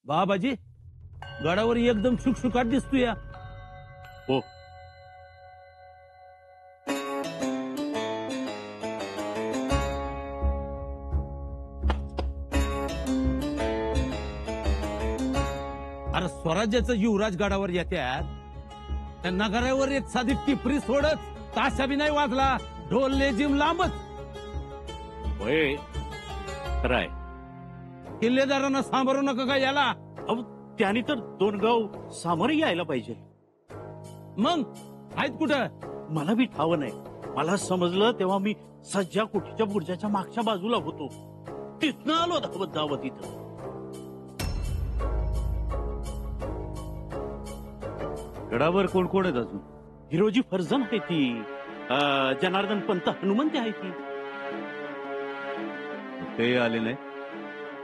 बाबाजी गडावर एकदम शुकशुकाट दिसतोय. हो, अरे स्वराज्याचं युवराज गडावर येत्यात, त्या नगरावर एक साधी टिपरी सोडत ताशा बी नाही वाजला, ढोल लेझिम लांबच. होय खराय. किल्लेदारांना सांभाळू नका का याला? अहो त्याने तर 2 गाव सामोरे यायला पाहिजे. मग आहेत कुठं? मला बी ठाव नाही. मला समजलं तेव्हा मी सज्जा कुटीच्या बुर्जाच्या मागच्या बाजूला होतो. तिथनं आलो धावत धावत इथं. गडावर कोण कोण आहेत अजून? हिरोजी फर्जन आहे ती, जनार्दन पंत हनुमंत आहे ती. ते आले नाही?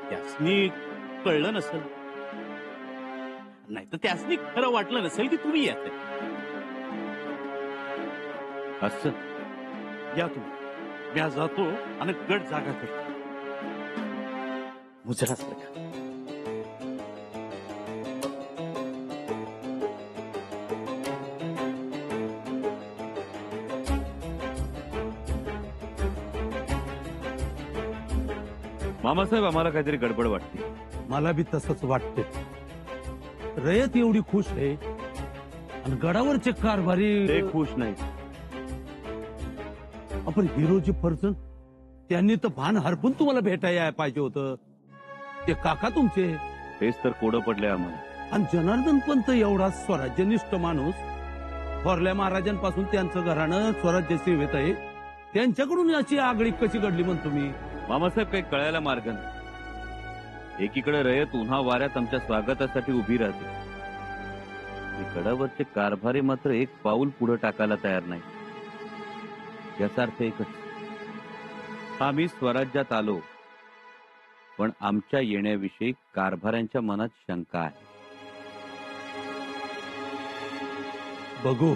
त्यासनी कळलं नसेल, नाही तर त्यासनी खरं वाटलं नसेल की तुम्ही याच. असं या तुम्ही, मी जातो आणि गड जागा करतो. मुजराच बघा. मामासाहेब, आम्हाला काहीतरी गडबड वाटते. मला बी तसंच वाटते. रयत एवढी खुश आहे आणि गडावरचे कारभारी ते खुश नाही. आपण हिरोजी फर्जन त्यांनी तर भान हरपून तुम्हाला भेटायला पाहिजे होतं. ते काका तुमचे तेच तर कोडं पडले आम्हाला. आणि जनार्दन पंत एवढा स्वराज्यनिष्ठ माणूस, थोरल्या महाराजांपासून त्यांचं घराणं स्वराज्य सेवेत आहे, त्यांच्याकडून याची आगळी कशी घडली म्हणतो मी? मामासाहेब, काही कळायला मार्ग नाही. एकीकडे रयत उन्हा वाऱ्यात आमच्या स्वागतासाठी उभी राहते, गडावरचे कारभारी मात्र एक पाऊल पुढे टाकायला तयार नाही. याचा अर्थ एकच, आम्ही स्वराज्यात आलो, पण आमच्या येण्याविषयी कारभाऱ्यांच्या मनात शंका आहे. बघू,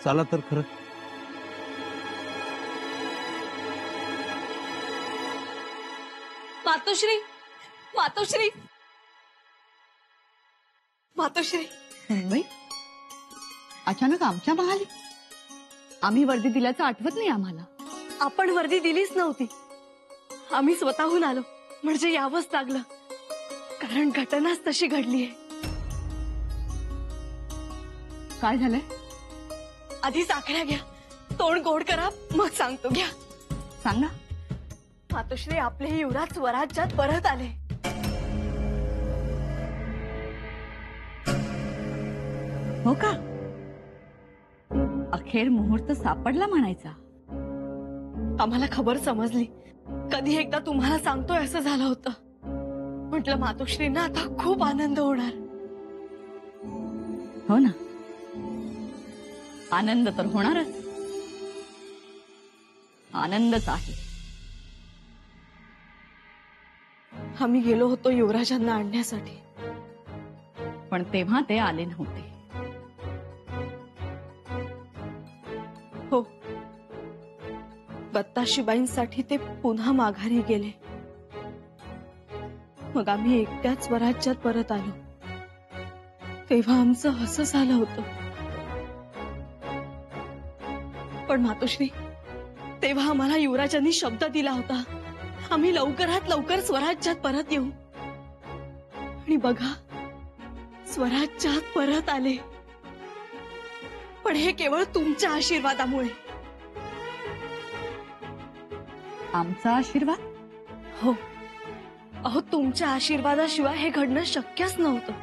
चला तर खरं. मातोश्री, मातोश्री, मातोश्री. बाई, अचानक आमच्या महाली? आम्ही वर्दी दिल्याचं आठवत नाही आम्हाला. आपण वर्दी दिलीच नव्हती, आम्ही स्वतःहून आलो. म्हणजे यावंच लागलं, कारण घटनाच तशी घडलीये. काय झालंय? आधी साखळ्या घ्या, तोंड गोड करा, मग सांगतो. घ्या. सांग ना. मातोश्री, आपले युवराज स्वराज्यात परत आले. हो का? अखेर मुहूर्त सापडला म्हणायचा. आम्हाला खबर समजली, कधी एकदा तुम्हाला सांगतोय असं झालं होतं. म्हटलं मातोश्रींना आता खूप आनंद होणार. हो ना, आनंद तर होणारच. आनंदच आहे. आम्ही गेलो होतो युवराजांना आणण्यासाठी, पण तेव्हा ते आले नव्हते. हो, बत्ताशीबाईंसाठी ते पुन्हा माघारी गेले. मग आम्ही एकट्याच स्वराज्यात परत आलो. तेव्हा आमचं असं झालं होतं. पण मातोश्री, तेव्हा आम्हाला युवराजांनी शब्द दिला होता, आम्ही लवकरात लवकर स्वराज्यात परत येऊ. आणि बघा, स्वराज्यात परत आले. पण हे केवळ तुमच्या आशीर्वादामुळे. आमचा आशीर्वाद? हो, अहो, तुमच्या आशीर्वादाशिवाय हे घडणं शक्यच नव्हतं.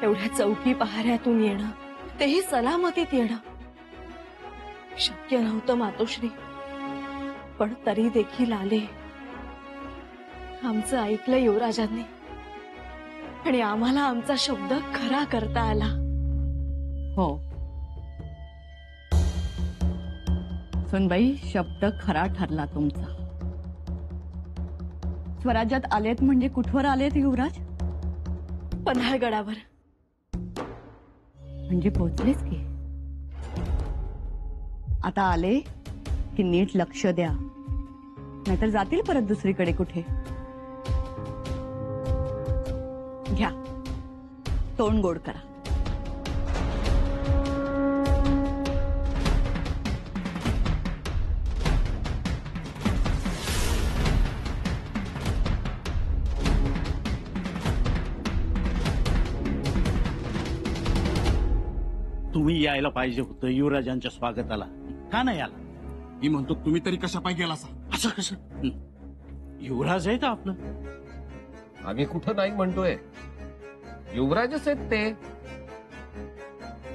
एवढ्या चौकी पहाऱ्यातून येणं, तेही सलामतीत येणं शक्य नव्हतं मातोश्री. पण तरी देखील आले. आमचं ऐकलं युवराजांनी आणि आम्हाला आमचा शब्द खरा करता आला. हो सुनबाई, शब्द खरा ठरला तुमचा. स्वराज्यात आलेत म्हणजे कुठवर आलेत युवराज? पन्हाळगडावर. म्हणजे पोहोचलेच की. आता आले की नीट लक्ष द्या, नाहीतर जातील परत दुसरीकडे कुठे. घ्या, तोंड गोड करा. तुम्ही यायला पाहिजे होतं युवराजांच्या स्वागताला. का नाही आला? मी म्हणतो तुम्ही तरी कशा पाय गेला असा. असं कसं? युवराज आहे का आपलं? आम्ही कुठं नाही म्हणतोय, युवराजच आहेत ते.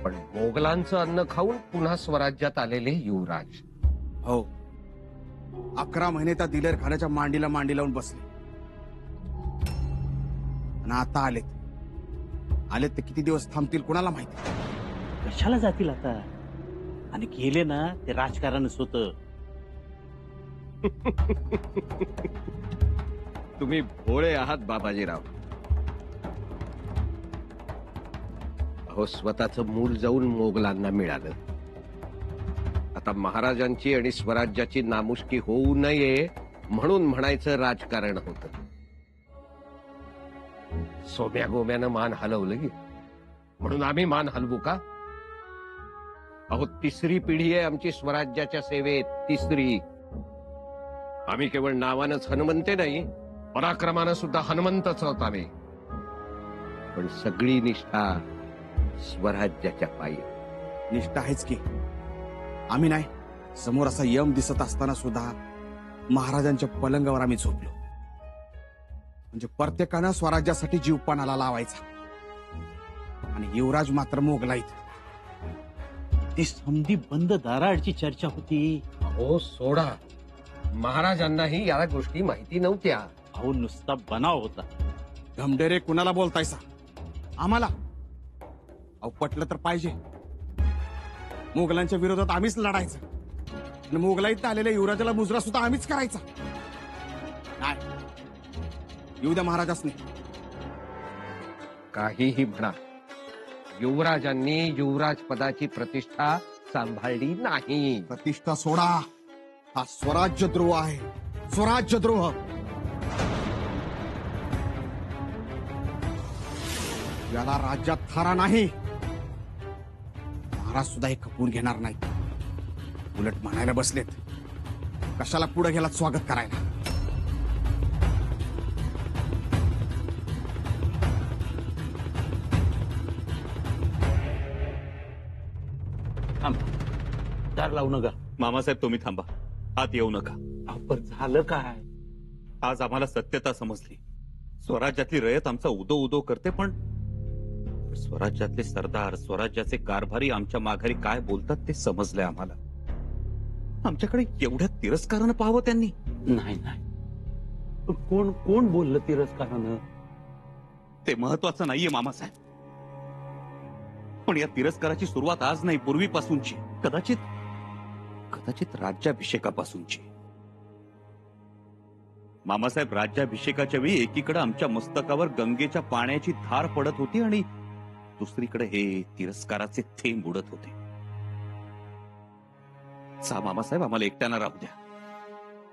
पण मोगलांचं अन्न खाऊन पुन्हा स्वराज्यात आलेले युवराज. हो, 11 महिने त्या दिलेर खाण्याच्या मांडीला मांडी लावून बसले आणि आता आलेत ते किती दिवस थांबतील कोणाला माहिती. कशाला जातील आता? आणि गेले ना ते राजकारणच होत. तुम्ही भोळे आहात बाबाजीराव. अहो, स्वतःचं मूल जाऊन मोगलांना मिळालं. आता महाराजांची आणि स्वराज्याची नामुष्की होऊ नये म्हणून म्हणायचं राजकारण होत. सोम्या गोम्यानं मान हलवलं की म्हणून आम्ही मान हलवू का? अहो, 3री पिढी आहे आमची स्वराज्याच्या सेवेत, 3री. आम्ही केवळ नावानंच हनुमंते नाही, पराक्रमानं सुद्धा हनुमंतच आहोत आम्ही. पण सगळी निष्ठा स्वराज्याच्या पायी. निष्ठा आहेच की. आम्ही नाही, समोर असा यम दिसत असताना सुद्धा महाराजांच्या पलंगावर आम्ही झोपलो. म्हणजे प्रत्येकानं स्वराज्यासाठी जीव पानाला लावायचा. आणि युवराज मात्र मोगलाईत. ती समधी बंद दाराआडची चर्चा होती. अहो सोडा, महाराजांनाही या गोष्टी माहिती नव्हत्या. अहो, नुसता बनाव होता. धमडेरे कुणाला बोलतायसा? आम्हाला. अहो, पटलं तर पाहिजे, मोगलांच्या विरोधात आम्हीच लढायचं आणि मोगलाईत आलेल्या युवराजाला मुजरा सुद्धा आम्हीच करायचा. नाही, येऊ द्या महाराजासनी. काहीही म्हणा, युवराजांनी युवराज पदाची प्रतिष्ठा सांभाळली नाही. प्रतिष्ठा सोडा, हा स्वराज्यद्रोह आहे. स्वराज्यद्रोह. याला राज्यात थारा नाही. महाराज सुद्धा हे खपवून घेणार नाही. उलट म्हणायला बसलेत, कशाला पुढे गेलात स्वागत करायला. थांब, दार लावू नका. मामासाहेब तुम्ही थांबा, आत येऊ नका. पण झालं काय? आज आम्हाला सत्यता समजली. स्वराज्यातली रयत आमचा उदो उदो करते, पण स्वराज्यातले सरदार, स्वराज्याचे कारभारी आमच्या माघारी काय बोलतात ते समजलंय आम्हाला. आमच्याकडे एवढ्या तिरस्कारानं पाहावं त्यांनी. नाही नाही, पण कोण कोण बोललं तिरस्कारानं? ते महत्वाचं नाहीये मामासाहेब. पण या तिरस्काराची सुरुवात आज नाही, पूर्वीपासूनची. कदाचित राज्याभिषेकापासूनची. मामासाहेब, राज्याभिषेकाच्या वेळी एकीकडे आमच्या मस्तकावर गंगेच्या पाण्याची धार पडत होती आणि दुसरीकडे हे तिरस्काराचे थेंब उडत होते. सा मामासाहेब, आम्हाला एकट्यानं राहू द्या.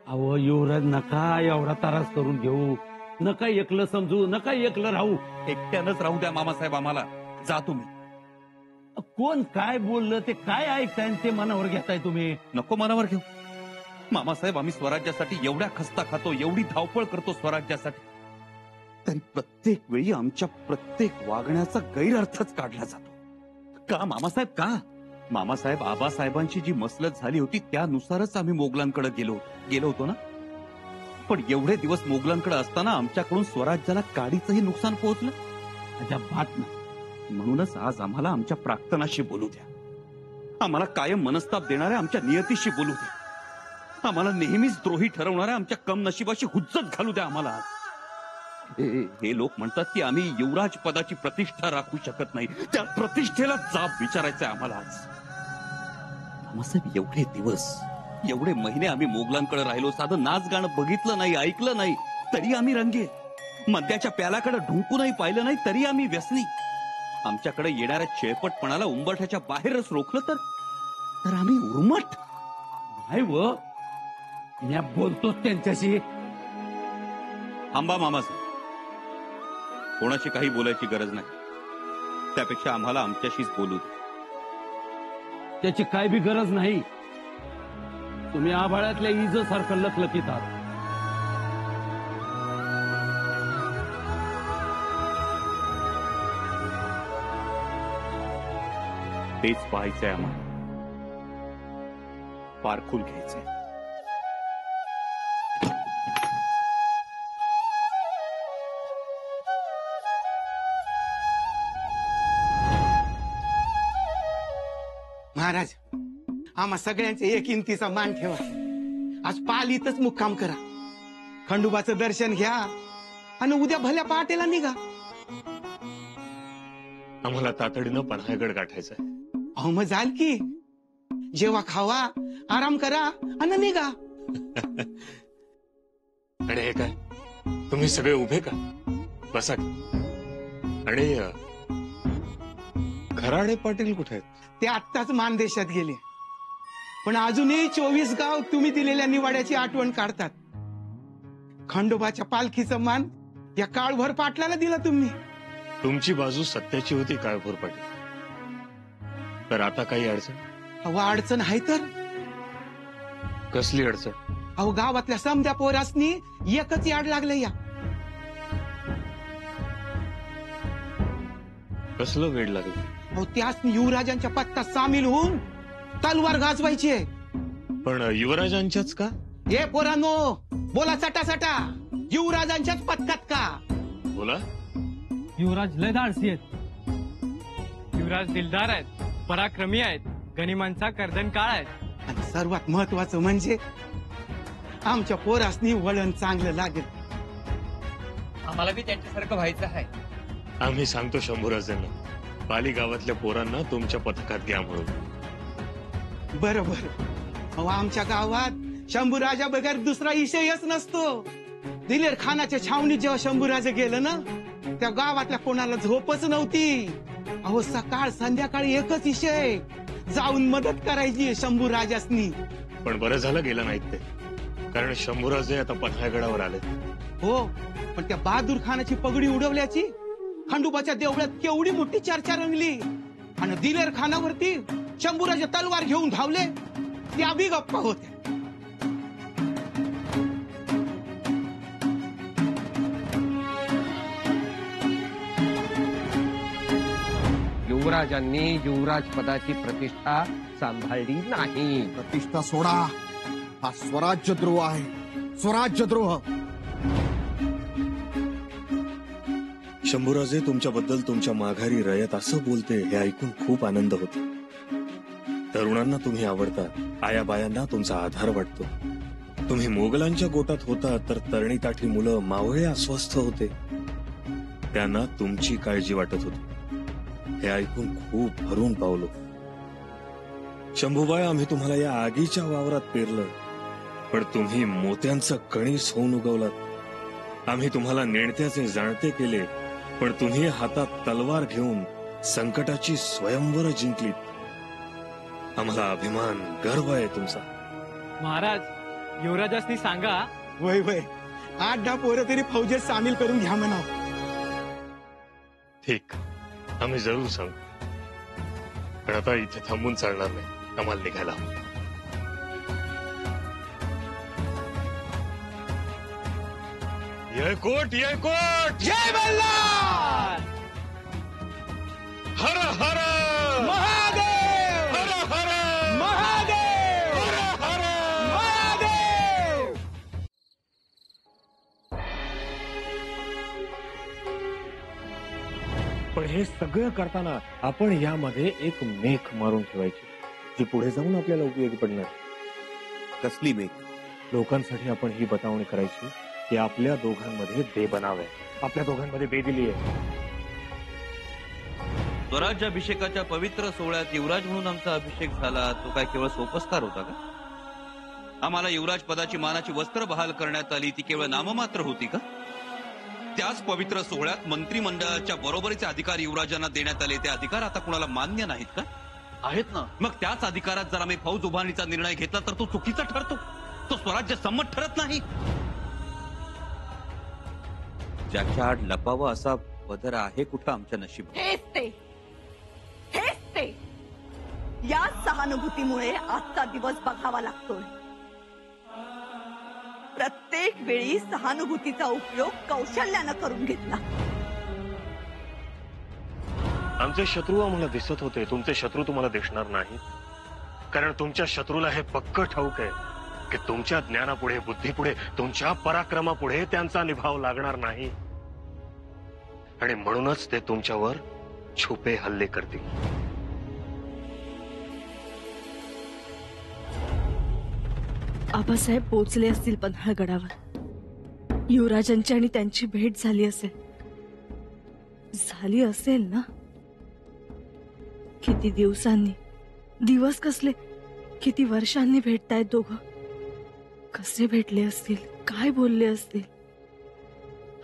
अहो युवराज, नका एवढा त्रास करून घेऊ. नका एकलं समजू, नका एकलं राहू. एकट्यानंच राहू द्या मामासाहेब आम्हाला. जा तुम्ही. कोण काय बोललं ते काय ऐकताय ते मनावर घेताय तुम्ही. नको मनावर घेऊ मामासाहेब. आम्ही स्वराज्यासाठी एवढ्या खस्ता खातो, एवढी धावपळ करतो स्वराज्यासाठी, तरी प्रत्येक वेळी आमच्या प्रत्येक वागण्याचा गैरअर्थच काढला जातो. का मामासाहेब, का? मामासाहेब, आबासाहेबांची जी मसलत झाली होती त्यानुसारच आम्ही मोगलांकडे गेलो होतो ना. पण एवढे दिवस मोगलांकडे असताना आमच्याकडून स्वराज्याला काडीचंही नुकसान पोहोचलं. अजिबात नाही. म्हणूनच आज आम्हाला आमच्या प्राक्तनाशी बोलू द्या. आम्हाला कायम मनस्ताप देणाऱ्या आमच्या नियतीशी बोलू द्या. आम्हाला नेहमीच द्रोही ठरवणाऱ्या आमच्या कम नशिबाशी हुज्जत घालू द्या आम्हाला. हे लोक म्हणतात की आम्ही युवराज पदाची प्रतिष्ठा राखू शकत नाही. त्या प्रतिष्ठेला जाब विचारायचा आहे आम्हाला आज. मामासाहेब, एवढे दिवस, एवढे महिने आम्ही मोगलांकडे राहिलो, साधं नाच गाणं बघितलं नाही, ऐकलं नाही, तरी आम्ही रंगे. मद्याच्या प्याल्याकडे ढुंकूनही पाहिलं नाही, तरी आम्ही व्यसनी. आमच्याकडे येणाऱ्या शेळपटपणाला उंबरठ्याच्या बाहेरच रोखलं तर आम्ही उर्मट. नाही व, मी बोलतोच त्यांच्याशी. थांबा मामासाहेब, कोणाशी काही बोलायची गरज नाही. त्यापेक्षा आम्हाला आमच्याशीच बोलू दे. त्याची काय बी गरज नाही. तुम्ही आभाळातल्या इज सारखं लखलखीत आहात. तेच पाहायचंय आम्हाला. पारखून घ्यायचंय. महाराज, आम्हा सगळ्यांचे एक इंतीचा मान ठेवा. आज पालीतच मुक्काम करा. खंडोबाचं दर्शन घ्या आणि उद्या भल्या पहाटेला निघा. आम्हाला तातडीनं पन्हाळगड गाठायचंय. अहो मग जाल की. जेवा खावा, आराम करा आणि निघा. आणि हे काय, तुम्ही सगळे उभे का? बसा की. आणि खराडे पाटील कुठे आहेत? ते आत्ताच मानदेशात गेले, पण अजूनही 24 गाव तुम्ही दिलेल्या निवाड्याची आठवण काढतात. खंडोबाच्या पालखीचं मान या काळभर पाटलाला दिला तुम्ही. तुमची बाजू सत्याची होती काळभोर पाटील. तर आता काही अडचण? अहो अडचण आहे तर. कसली अडचण? अहो गावातल्या समध्या पोरासनी एकच याड लागलं या. कसलं वेळ लागलं? अहो त्यासनी युवराजांच्या पत्तात सामील होऊन तलवार गाजवायची आहे. पण युवराजांच्याच का? हे पोरांनो, बोला सटा युवराजांच्याच पथकात का? बोला. युवराज लय धाडसी आहेत. युवराज दिलदार आहेत, पराक्रमी आहेत, गनिमांचा कर्दन काळ आहेत. आणि सर्वात महत्वाचं म्हणजे आमच्या पोरासनी वळण चांगलं लागेल. आम्हाला बी त्यांच्यासारखं व्हायचं आहे. आम्ही सांगतो शंभूराजांना, पाली गावातल्या पोरांना तुमच्या पथकात घ्या म्हणून. बरोबर. अहो आमच्या गावात शंभूराजा बगैर दुसरा विषयच नसतो. दिलेर खानाच्या छावणीत जेव्हा शंभूराजा गेलं ना, त्या गावातल्या कोणाला झोपच नव्हती. अहो सकाळ संध्याकाळ एकच विषय, जाऊन मदत करायची शंभूराजासनी. पण बरं झालं गेलं नाहीत ते, कारण शंभूराजे आता पन्हाळगडावर आले. हो, पण त्या बहादूर खानाची पगडी उडवल्याची खंडोबाच्या देवळात केवढी मोठी चर्चा रंगली. आणि दिलेर खानावरती शंभूराजे तलवार घेऊन धावले, त्या बी गप्पा होत्या. युवराजांनी युवराज पदाची प्रतिष्ठा सांभाळली नाही. प्रतिष्ठा सोडा. हा स्वराज्यद्रोह आहे. स्वराज्यद्रोह. शंभूराजे तुमच्याबद्दल तुमच्या माघारी रयत असं बोलते हे ऐकून खूप आनंद होतो. तरुणांना तुम्ही आवडता, आयाबायांना तुमचा आधार वाटतो. तुम्ही मोगलांच्या गोटात होता तर तरणी ताठी मुलं मावळे अस्वस्थ होते, त्यांना तुमची काळजी वाटत होती. हे ऐकून खूप भरून पावलो. शंभूबाई, आम्ही तुम्हाला या आगीच्या वावरात पेरलं, पण तुम्ही मोत्यांचं कणीस होऊन उगवलात. आम्ही तुम्हाला नेणत्याचे जाणते केले, पण तुम्ही हातात तलवार घेऊन संकटाची स्वयंवर जिंकलीत. आम्हाला अभिमान, गर्व आहे तुमचा. महाराज, युवराजासनी सांगा. वय 8-10 पोरं तरी फौजेत सामील करून घ्या म्हणा. ठीक, आम्ही जरूर सांगू. पण आता इथे थांबून चालणार नाही, आम्हाला निघायला हवं. यळकोट, यळकोट! जय मल्हार! हर हर महादेव! हर हर महादेव! हर हर महादेव! पण हे सगळं करताना आपण यामध्ये एक मेख मारून ठेवायची, जी पुढे जाऊन आपल्याला उपयोगी पडणार. कसली मेघ? लोकांसाठी आपण ही बतावणी करायची की आपल्या दोघांमध्ये बेबनाव आहे, आपल्या दोघांमध्ये बेदिली आहे. स्वराज्याभिषेकाच्या पवित्र सोहळ्यात युवराज म्हणून आमचा अभिषेक झाला, तो काय केवळ सोपस्कार होता का? आम्हाला युवराज पदाची मानाची वस्त्र बहाल करण्यात आली, ती केवळ नाममात्र होती का? त्याच पवित्र सोहळ्यात मंत्रिमंडळाच्या बरोबरीचे अधिकार युवराजांना देण्यात आले, ते अधिकार आता कुणाला मान्य नाहीत का? आहेत ना. मग त्याच अधिकारात जर आम्ही फौज उभारणीचा निर्णय घेतला तर तो चुकीचा ठरतो, तो स्वराज्य संमत ठरत नाही. ज्याच्या आड लपावं असा पदर आहे कुठं आमच्या नशिबात. हेच ते या सहानुभूतीमुळे आजचा दिवस बघावा लागतोय. प्रत्येक वेळी सहानुभूतीचा उपयोग कौशल्यानं करून घेतला. आमचे शत्रू आम्हाला दिसत होते, तुमचे शत्रू तुम्हाला दिसणार नाही, कारण तुमच्या शत्रूला हे पक्क ठाऊक आहे की तुमच्या ज्ञानापुढे, बुद्धीपुढे, तुमच्या पराक्रमापुढे त्यांचा निभाव लागणार नाही, आणि म्हणूनच ते तुमच्यावर छुपे हल्ले करतील. आबासाहेब पोचले असतील पन्हाळगडावर. युवराजांची आणि त्यांची भेट झाली असेल ना. किती दिवसांनी, दिवस कसले, किती वर्षांनी भेटतायत दोघं. कसे भेटले असतील, काय बोलले असतील.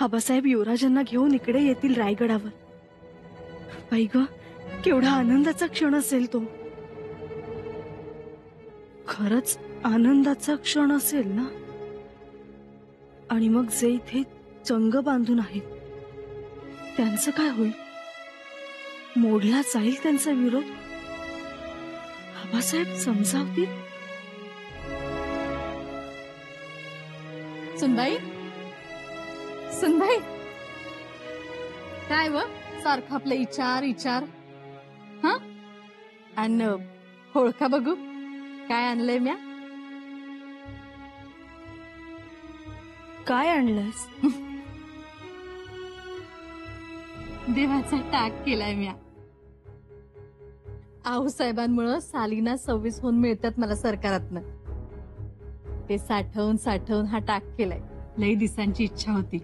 आबासाहेब युवराजांना घेऊन इकडे येतील रायगडावर. बाई ग, केवढा आनंदाचा क्षण असेल तो. खरंच आनंदाचा क्षण असेल ना. आणि मग जे इथे चंग बांधून आहेत त्यांचं काय होईल? मोडला जाईल त्यांचा विरोध? आबासाहेब समजावतील? सुनबाई, काय व सारखं आपलं इचार हा. आणि होळका बघू काय आणलंय म्या. काय आणलंस? देवाचा टाक केलाय म्या. आऊसाहेबांमुळं सालीना 26 होऊन मिळतात मला सरकारातनं. ते साठवून हा टाक केलाय. लई दिसांची इच्छा होती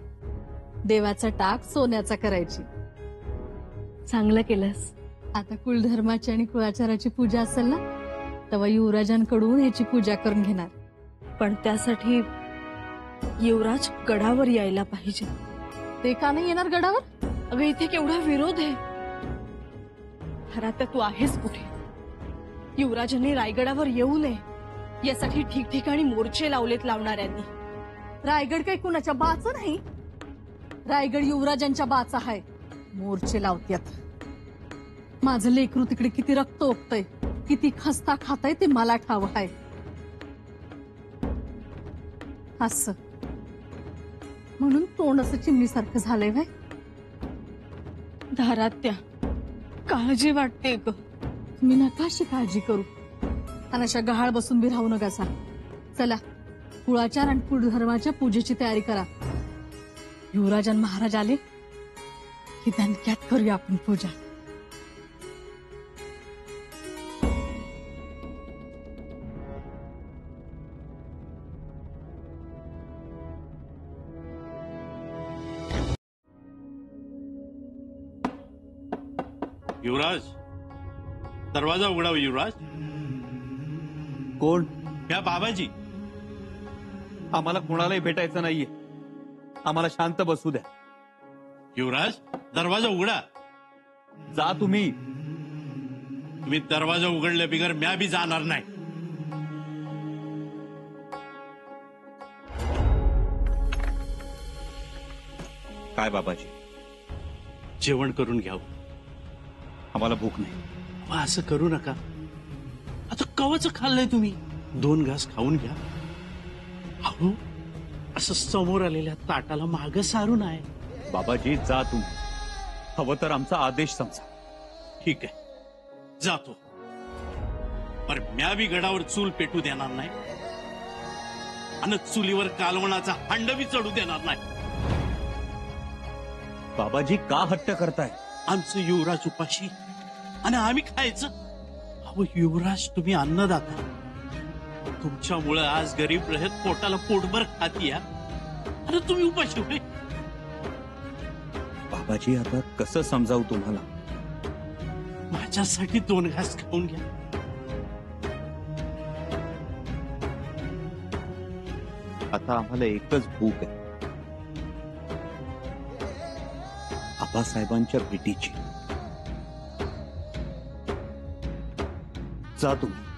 देवाचा टाक सोन्याचा करायची. चांगलं केलंस. आता कुलधर्माची आणि कुळाचाराची पूजा असेल ना, तेव्हा युवराजांकडून ह्याची पूजा करून घेणार. पण त्यासाठी युवराज गडावर यायला पाहिजे. ते का नाही येणार गडावर? अगं इथे केवढा विरोध आहे. खरं तू आहेस कुठे? युवराजांनी रायगडावर येऊ नये यासाठी ठिकठिकाणी मोर्चे लावलेत लावणाऱ्यांनी. रायगड काही कुणाच्या बाचा नाही, रायगड युवराजांच्या बाचा आहे. मोर्चे लावत्यात. माझं लेकरू तिकडे किती रक्त ओकतय, किती खस्ता खाताय ते मला ठाव आहे. असं म्हणून तोंड असं चिमणीसारखं झालंय व्हय. धारात्या, काळजी वाटते ग. तुम्ही नका अशी काळजी करू आणि अशा गहाळ बसून बी राहू नका. चला कुळाचार आणि कुळधर्माच्या पूजेची तयारी करा. युवराजन महाराज आले की दणक्यात करूया आपण पूजा. युवराज, दरवाजा उघडावा. युवराज. कोण? या बाबाजी. आम्हाला कोणालाही भेटायचं नाहीये. आम्हाला शांत बसू द्या. युवराज, दरवाजा उघडा. जा तुम्ही. तुम्ही दरवाजा उघडल्या बिगर म्या बी जाणार नाही. काय बाबाजी? जेवण करून घ्यावं. आम्हाला भूक नाही. असं करू नका. आता कवच खाल्लंय तुम्ही? 2 घास खाऊन घ्या. अहो, असं समोर आलेल्या ताटाला माग सारून आहे. बाबाजी जा तुम्ही. हवं तर आमचा आदेश समजा. ठीक आहे, जातो. पर म्या बी गडावर चूल पेटू देणार नाही आणि चुलीवर कालवणाचा हंड बी चढू देणार नाही. बाबाजी का हट्ट करताय? आमचं युवराज उपाशी आणि आम्ही खायचं. अहो युवराज, तुम्ही अन्नदाता. तुमच्यामुळे आज गरीब रहित पोटाला पोटभर खातीया आणि तुम्ही उपाशी होय. बाबाजी आता कसं समजावू तुम्हाला? माझ्यासाठी 2 घास खाऊन घ्या. आता आम्हाला एकच भूक आहे, आबासाहेबांच्या भेटीची. जा तुम्ही.